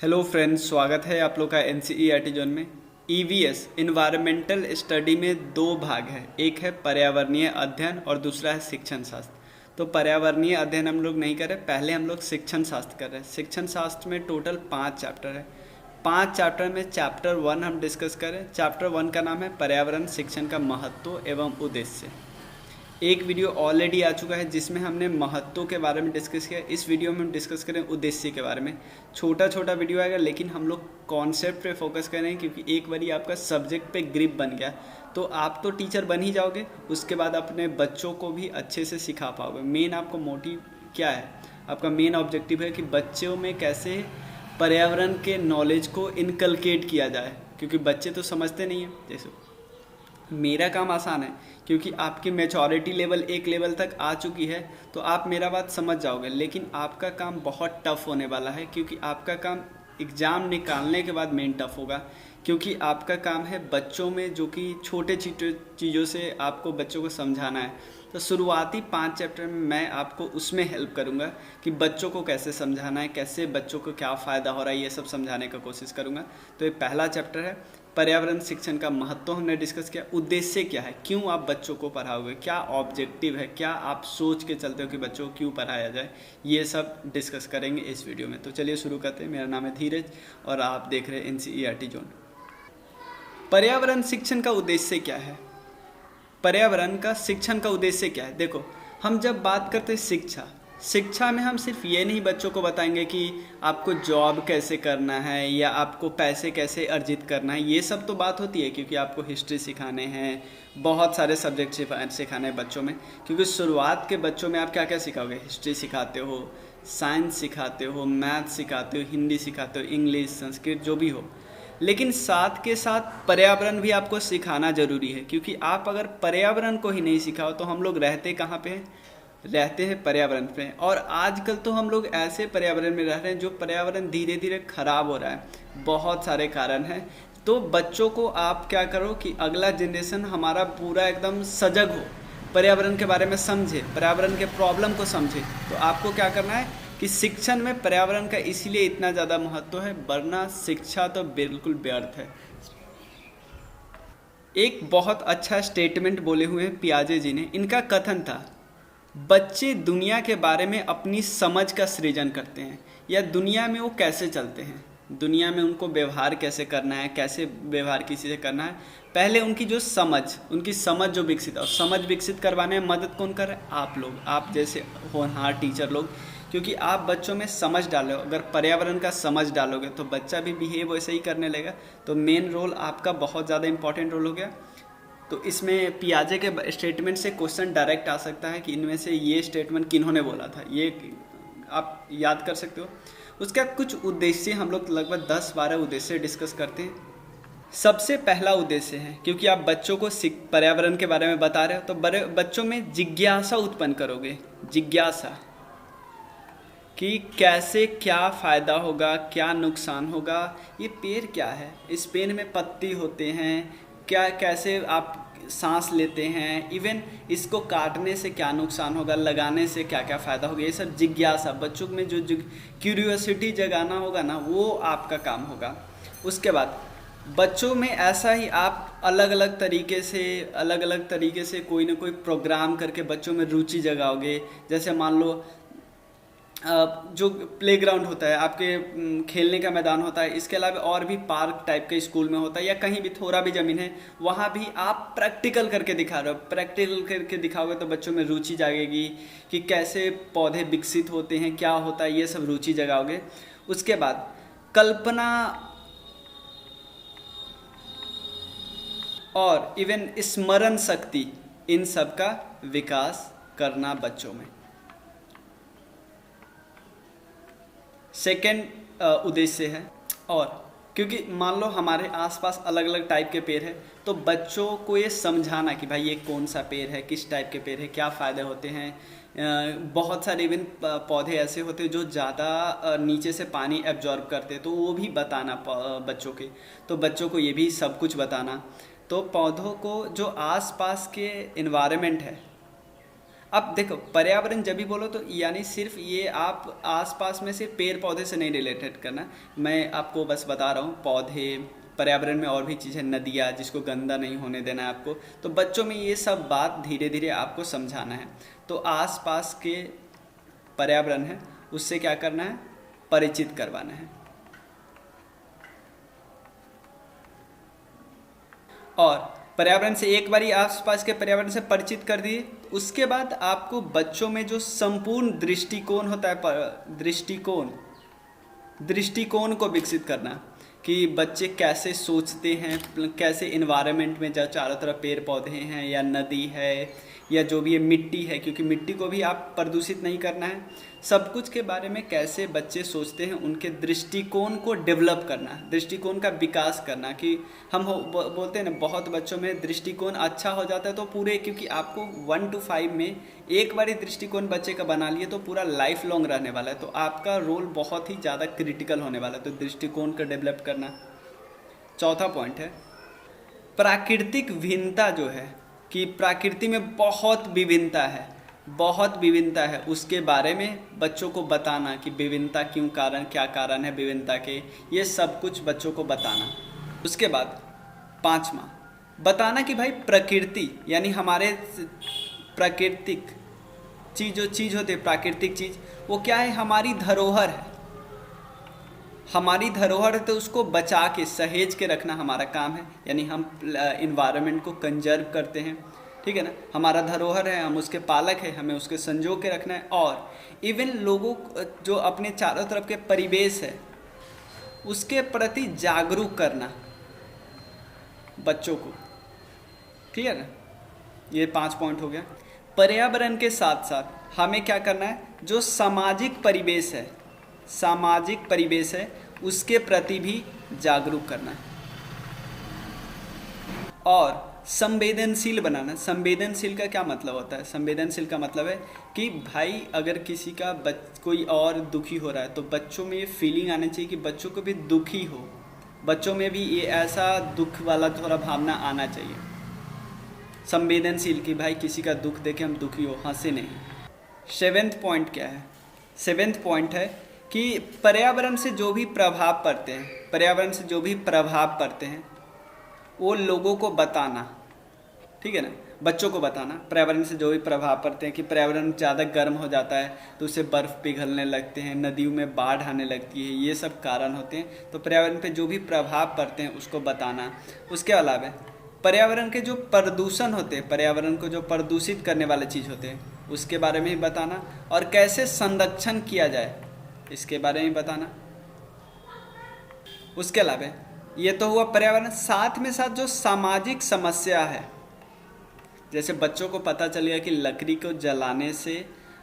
Hello friends, स्वागत है आप लोग का एनसीईआरटी जोन में। ईवीएस इन्वायरमेंटल स्टडी में दो भाग है, एक है पर्यावरणीय अध्ययन और दूसरा है शिक्षण शास्त्र। तो पर्यावरणीय अध्ययन हम लोग नहीं कर रहे, पहले हम लोग शिक्षण शास्त्र कर रहे हैं। शिक्षण शास्त्र में टोटल 5 चैप्टर है। 5 चैप्टर में चैप्टर 1 हम डिस्कस करें। चैप्टर 1 का नाम है पर्यावरण शिक्षण का महत्व एवं उद्देश्य। एक वीडियो ऑलरेडी आ चुका है जिसमें हमने महत्व के बारे में डिस्कस किया। इस वीडियो में हम डिस्कस करें उद्देश्य के बारे में। छोटा छोटा वीडियो आएगा, लेकिन हम लोग कॉन्सेप्ट पे फोकस करें, क्योंकि एक बारी आपका सब्जेक्ट पे ग्रिप बन गया तो आप तो टीचर बन ही जाओगे, उसके बाद अपने बच्चों को भी अच्छे से सिखा पाओगे। मेन आपको मोटिव क्या है, आपका मेन ऑब्जेक्टिव है कि बच्चों में कैसे पर्यावरण के नॉलेज को इनकलकेट किया जाए, क्योंकि बच्चे तो समझते नहीं हैं। जैसे मेरा काम आसान है, क्योंकि आपकी मैच्योरिटी लेवल एक लेवल तक आ चुकी है तो आप मेरा बात समझ जाओगे। लेकिन आपका काम बहुत टफ होने वाला है, क्योंकि आपका काम एग्ज़ाम निकालने के बाद मेन टफ होगा, क्योंकि आपका काम है बच्चों में जो कि छोटे चीज़ों से आपको बच्चों को समझाना है। तो शुरुआती 5 चैप्टर में मैं आपको उसमें हेल्प करूंगा कि बच्चों को कैसे समझाना है, कैसे बच्चों को क्या फ़ायदा हो रहा है, ये सब समझाने का कोशिश करूंगा। तो ये पहला चैप्टर है पर्यावरण शिक्षण का महत्व हमने डिस्कस किया। उद्देश्य क्या है, क्यों आप बच्चों को पढ़ाओगे, क्या ऑब्जेक्टिव है, क्या आप सोच के चलते हो कि बच्चों को क्यों पढ़ाया जाए, ये सब डिस्कस करेंगे इस वीडियो में। तो चलिए शुरू करते हैं। मेरा नाम है धीरज और आप देख रहे हैं एनसीईआरटी जोन। पर्यावरण शिक्षण का उद्देश्य क्या है, पर्यावरण का शिक्षण का उद्देश्य क्या है। देखो, हम जब बात करते हैं शिक्षा में हम सिर्फ ये नहीं बच्चों को बताएंगे कि आपको जॉब कैसे करना है या आपको पैसे कैसे अर्जित करना है, ये सब तो बात होती है, क्योंकि आपको हिस्ट्री सिखाने हैं, बहुत सारे सब्जेक्ट सिखाने हैं बच्चों में। क्योंकि शुरुआत के बच्चों में आप क्या क्या सिखाओगे, हिस्ट्री सिखाते हो, साइंस सिखाते हो, मैथ सिखाते हो, हिंदी सिखाते हो, इंग्लिश, संस्कृत, जो भी हो। लेकिन साथ के साथ पर्यावरण भी आपको सिखाना जरूरी है, क्योंकि आप अगर पर्यावरण को ही नहीं सिखाओ तो हम लोग रहते कहाँ पे हैं, रहते हैं पर्यावरण पे। और आजकल तो हम लोग ऐसे पर्यावरण में रह रहे हैं जो पर्यावरण धीरे धीरे खराब हो रहा है। बहुत सारे कारण हैं। तो बच्चों को आप क्या करो कि अगला जनरेशन हमारा पूरा एकदम सजग हो, पर्यावरण के बारे में समझे, पर्यावरण के प्रॉब्लम को समझे। तो आपको क्या करना है कि शिक्षण में पर्यावरण का इसीलिए इतना ज़्यादा महत्व है, वरना शिक्षा तो बिल्कुल व्यर्थ है। एक बहुत अच्छा स्टेटमेंट बोले हुए हैं पियाजे जी ने। इनका कथन था, बच्चे दुनिया के बारे में अपनी समझ का सृजन करते हैं, या दुनिया में वो कैसे चलते हैं, दुनिया में उनको व्यवहार कैसे करना है, कैसे व्यवहार किसी से करना है, पहले उनकी समझ जो विकसित है। और समझ विकसित करवाने में मदद कौन कर रहा है, आप लोग, आप जैसे होनहार टीचर लोग, क्योंकि आप बच्चों में समझ डालो। अगर पर्यावरण का समझ डालोगे तो बच्चा भी बिहेव वैसे ही करने लगेगा। तो मेन रोल आपका बहुत ज़्यादा इंपॉर्टेंट रोल हो गया। तो इसमें पियाजे के स्टेटमेंट से क्वेश्चन डायरेक्ट आ सकता है कि इनमें से ये स्टेटमेंट किन्होंने बोला था, ये आप याद कर सकते हो। उसका कुछ उद्देश्य हम लोग लगभग 10-12 उद्देश्य डिस्कस करते हैं। सबसे पहला उद्देश्य है, क्योंकि आप बच्चों को पर्यावरण के बारे में बता रहे हो तो बच्चों में जिज्ञासा उत्पन्न करोगे, जिज्ञासा कि कैसे क्या फ़ायदा होगा, क्या नुकसान होगा, ये पेड़ क्या है, इस पेड़ में पत्ती होते हैं, क्या कैसे आप सांस लेते हैं, इवन इसको काटने से क्या नुकसान होगा, लगाने से क्या क्या फ़ायदा होगा, ये सब जिज्ञासा बच्चों में जो क्यूरियोसिटी जगाना होगा ना, वो आपका काम होगा। उसके बाद बच्चों में ऐसा ही आप अलग अलग तरीके से कोई ना कोई प्रोग्राम करके बच्चों में रुचि जगाओगे। जैसे मान लो जो प्लेग्राउंड होता है, आपके खेलने का मैदान होता है, इसके अलावा और भी पार्क टाइप के स्कूल में होता है, या कहीं भी थोड़ा भी ज़मीन है, वहाँ भी आप प्रैक्टिकल करके दिखा रहे हो। प्रैक्टिकल करके दिखाओगे तो बच्चों में रुचि जागेगी कि कैसे पौधे विकसित होते हैं, क्या होता है, ये सब रुचि जगाओगे। उसके बाद कल्पना और इवन स्मरण शक्ति, इन सब का विकास करना बच्चों में। सेकेंड उद्देश्य है, और क्योंकि मान लो हमारे आसपास अलग अलग टाइप के पेड़ है, तो बच्चों को ये समझाना कि भाई ये कौन सा पेड़ है, किस टाइप के पेड़ है, क्या फ़ायदे होते हैं। बहुत सारे इवन पौधे ऐसे होते हैं जो ज़्यादा नीचे से पानी एब्जॉर्ब करते हैं, तो वो भी बताना बच्चों के, तो बच्चों को ये भी सब कुछ बताना। तो पौधों को जो आसपास के इन्वायरमेंट है, अब देखो पर्यावरण जब भी बोलो तो यानी सिर्फ ये आप आसपास में से पेड़ पौधे से नहीं रिलेटेड करना, मैं आपको बस बता रहा हूँ पौधे, पर्यावरण में और भी चीज़ें, नदियाँ जिसको गंदा नहीं होने देना है आपको, तो बच्चों में ये सब बात धीरे धीरे आपको समझाना है। तो आसपास के पर्यावरण है उससे क्या करना है, परिचित करवाना है। और पर्यावरण से एक बारी आसपास के पर्यावरण से परिचित कर दिए, उसके बाद आपको बच्चों में जो संपूर्ण दृष्टिकोण होता है, दृष्टिकोण को विकसित करना कि बच्चे कैसे सोचते हैं, कैसे इन्वायरमेंट में जब चारों तरफ पेड़ पौधे हैं या नदी है या जो भी है मिट्टी है, क्योंकि मिट्टी को भी आप प्रदूषित नहीं करना है, सब कुछ के बारे में कैसे बच्चे सोचते हैं, उनके दृष्टिकोण को डेवलप करना, दृष्टिकोण का विकास करना। कि हम बोलते हैं ना बहुत बच्चों में दृष्टिकोण अच्छा हो जाता है तो पूरे, क्योंकि आपको 1 to 5 में एक बारी दृष्टिकोण बच्चे का बना लिए तो पूरा लाइफ लॉन्ग रहने वाला है, तो आपका रोल बहुत ही ज़्यादा क्रिटिकल होने वाला है, तो दृष्टिकोण को डेवलप करना। चौथा पॉइंट है प्राकृतिक भिन्नता, जो है कि प्रकृति में बहुत विभिन्नता है, उसके बारे में बच्चों को बताना कि विभिन्नता क्यों, क्या कारण है विभिन्नता के, ये सब कुछ बच्चों को बताना। उसके बाद 5वां बताना कि भाई प्रकृति यानी हमारे प्राकृतिक चीज़, जो चीज़ होती है प्राकृतिक चीज़, वो क्या है, हमारी धरोहर है, हमारी धरोहर है, तो उसको बचा के सहेज के रखना हमारा काम है। यानी हम इन्वायरमेंट को कंजर्व करते हैं, ठीक है ना, हमारा धरोहर है, हम उसके पालक हैं, हमें उसके संजो के रखना है। और इवन लोगों जो अपने चारों तरफ के परिवेश है उसके प्रति जागरूक करना बच्चों को, क्लियर है। ये 5 पॉइंट हो गया। पर्यावरण के साथ साथ हमें क्या करना है, जो सामाजिक परिवेश है उसके प्रति भी जागरूक करना है और संवेदनशील बनाना। संवेदनशील का क्या मतलब होता है, संवेदनशील का मतलब है कि भाई अगर किसी का कोई और दुखी हो रहा है तो बच्चों में ये फीलिंग आनी चाहिए कि बच्चों को भी दुखी हो, बच्चों में भी ये ऐसा दुख वाला थोड़ा भावना आना चाहिए। संवेदनशील कि भाई किसी का दुख देखे हम दुखी हो, हंसे नहीं। 7th पॉइंट क्या है, 7th पॉइंट है कि पर्यावरण से जो भी प्रभाव पड़ते हैं वो लोगों को बताना, ठीक है ना, बच्चों को बताना। पर्यावरण से जो भी प्रभाव पड़ते हैं कि पर्यावरण ज़्यादा गर्म हो जाता है तो उससे बर्फ़ पिघलने लगते हैं, नदियों में बाढ़ आने लगती है, ये सब कारण होते हैं। तो पर्यावरण पे जो भी प्रभाव पड़ते हैं उसको बताना। उसके अलावा पर्यावरण के जो प्रदूषण होते हैं, पर्यावरण को जो प्रदूषित करने वाले चीज़ होते हैं उसके बारे में भी बताना और कैसे संरक्षण किया जाए इसके बारे में बताना। उसके अलावा ये तो हुआ पर्यावरण, साथ में साथ जो सामाजिक समस्या है, जैसे बच्चों को पता चल गया कि लकड़ी को जलाने से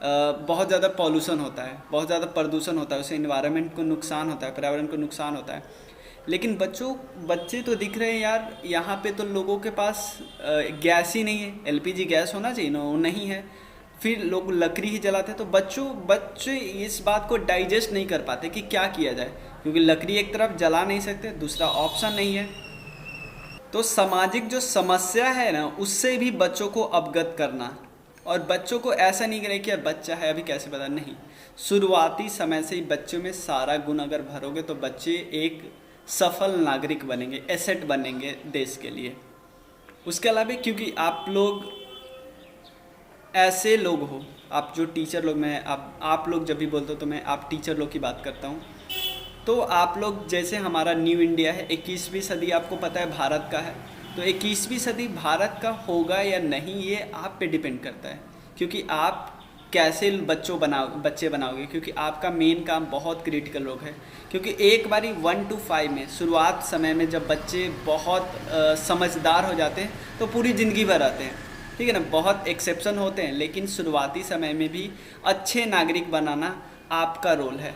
बहुत ज़्यादा पॉल्यूशन होता है, बहुत ज़्यादा प्रदूषण होता है, उससे इन्वायरमेंट को नुकसान होता है, पर्यावरण को नुकसान होता है। लेकिन बच्चे तो दिख रहे हैं यार, यहाँ पे तो लोगों के पास गैस ही नहीं है, LPG गैस होना चाहिए ना, वो नहीं है, फिर लोग लकड़ी ही जलाते हैं। तो बच्चे इस बात को डाइजेस्ट नहीं कर पाते कि क्या किया जाए, क्योंकि लकड़ी एक तरफ जला नहीं सकते, दूसरा ऑप्शन नहीं है। तो सामाजिक जो समस्या है ना उससे भी बच्चों को अवगत करना, और बच्चों को ऐसा नहीं करे कि बच्चा है अभी कैसे पता, नहीं, शुरुआती समय से ही बच्चों में सारा गुण अगर भरोगे तो बच्चे एक सफल नागरिक बनेंगे, एसेट बनेंगे देश के लिए। उसके अलावा क्योंकि आप लोग ऐसे लोग हो, आप जो टीचर लोग, मैं आप लोग जब भी बोलते हो तो मैं आप टीचर लोग की बात करता हूँ। तो आप लोग जैसे हमारा न्यू इंडिया है, 21वीं सदी आपको पता है भारत का है, तो 21वीं सदी भारत का होगा या नहीं ये आप पे डिपेंड करता है, क्योंकि आप कैसे बच्चे बनाओगे, क्योंकि आपका मेन काम बहुत क्रिटिकल रोल है। क्योंकि एक बारी 1 to 5 में शुरुआत समय में जब बच्चे बहुत समझदार हो जाते हैं तो पूरी ज़िंदगी भर रहते हैं, ठीक है ना, बहुत एक्सेप्शन होते हैं, लेकिन शुरुआती समय में भी अच्छे नागरिक बनाना आपका रोल है,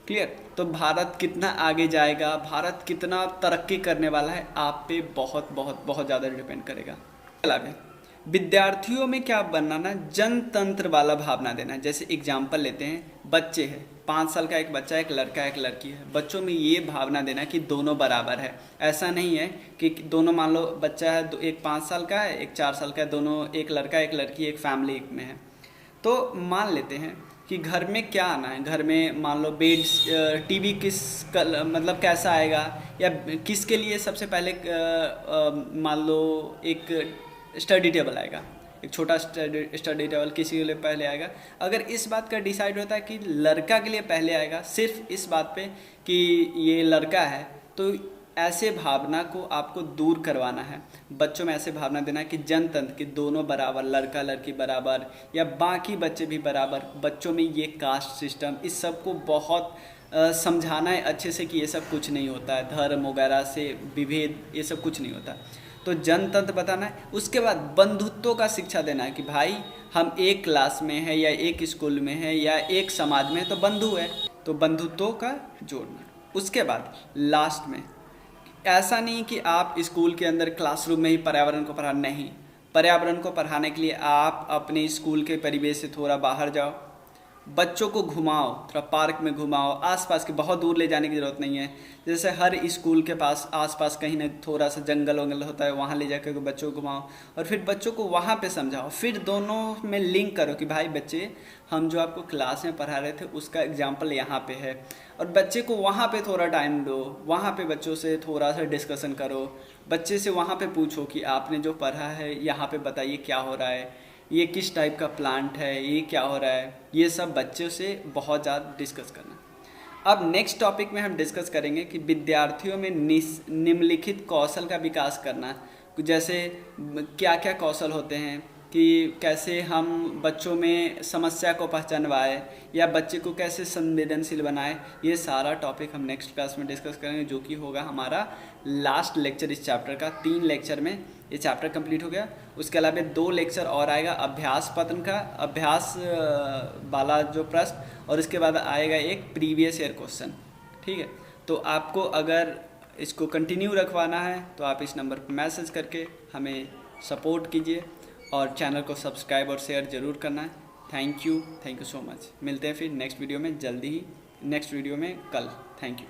क्लियर। तो भारत कितना आगे जाएगा, भारत कितना तरक्की करने वाला है, आप पे बहुत बहुत बहुत ज़्यादा डिपेंड करेगा। अलावा विद्यार्थियों में क्या बनाना, जनतंत्र वाला भावना देना। जैसे एग्जाम्पल लेते हैं, बच्चे हैं, 5 साल का एक बच्चा, एक लड़का एक लड़की है, बच्चों में ये भावना देना कि दोनों बराबर है। ऐसा नहीं है कि दोनों, मान लो बच्चा है, एक 5 साल का है, एक 4 साल का है, दोनों एक लड़का एक लड़की एक फैमिली में है। तो मान लेते हैं कि घर में क्या आना है, घर में मान लो बेड, टीवी किस मतलब कैसा आएगा, या किसके लिए सबसे पहले मान लो एक स्टडी टेबल आएगा, एक छोटा स्टडी टेबल किसी के लिए पहले आएगा। अगर इस बात का डिसाइड होता है कि लड़का के लिए पहले आएगा, सिर्फ इस बात पे कि ये लड़का है, तो ऐसे भावना को आपको दूर करवाना है। बच्चों में ऐसे भावना देना है कि जनतंत्र, कि दोनों बराबर, लड़का लड़की बराबर, या बाकी बच्चे भी बराबर। बच्चों में ये कास्ट सिस्टम, इस सब को बहुत समझाना है अच्छे से कि ये सब कुछ नहीं होता है, धर्म वगैरह से विभेद ये सब कुछ नहीं होता। तो जनतंत्र बताना है। उसके बाद बंधुत्व का शिक्षा देना है कि भाई हम एक क्लास में है, या एक स्कूल में है, या एक समाज में है, तो बंधु है, तो बंधुत्व का जोड़ना। उसके बाद लास्ट में, ऐसा नहीं कि आप स्कूल के अंदर क्लासरूम में ही पर्यावरण को पढ़ा, नहीं, पर्यावरण को पढ़ाने के लिए आप अपने स्कूल के परिवेश से थोड़ा बाहर जाओ, बच्चों को घुमाओ, थोड़ा पार्क में घुमाओ, आसपास के, बहुत दूर ले जाने की ज़रूरत नहीं है। जैसे हर स्कूल के पास आसपास कहीं ना थोड़ा सा जंगल वंगल होता है, वहाँ ले जाकर के बच्चों को घुमाओ, और फिर बच्चों को वहाँ पे समझाओ। फिर दोनों में लिंक करो कि भाई बच्चे, हम जो आपको क्लास में पढ़ा रहे थे उसका एग्जाम्पल यहाँ पे है, और बच्चे को वहाँ पे थोड़ा टाइम दो, वहाँ पे बच्चों से थोड़ा सा डिस्कशन करो, बच्चे से वहाँ पे पूछो कि आपने जो पढ़ा है यहाँ पे बताइए क्या हो रहा है, ये किस टाइप का प्लांट है, ये क्या हो रहा है, ये सब बच्चों से बहुत ज़्यादा डिस्कस करना। अब नेक्स्ट टॉपिक में हम डिस्कस करेंगे कि विद्यार्थियों में निम्नलिखित कौशल का विकास करना। जैसे क्या क्या कौशल होते हैं, कि कैसे हम बच्चों में समस्या को पहचानवाएं, या बच्चे को कैसे संवेदनशील बनाएं। ये सारा टॉपिक हम नेक्स्ट क्लास में डिस्कस करेंगे, जो कि होगा हमारा लास्ट लेक्चर इस चैप्टर का। 3 लेक्चर में ये चैप्टर कंप्लीट हो गया। उसके अलावा 2 लेक्चर और आएगा अभ्यास पत्र का, अभ्यास वाला जो प्रश्न, और इसके बाद आएगा एक प्रीवियस ईयर क्वेश्चन। ठीक है, तो आपको अगर इसको कंटिन्यू रखवाना है तो आप इस नंबर पर मैसेज करके हमें सपोर्ट कीजिए, और चैनल को सब्सक्राइब और शेयर ज़रूर करना है। Thank you so much. मिलते हैं फिर नेक्स्ट वीडियो में जल्दी ही, नेक्स्ट वीडियो में कल। Thank you.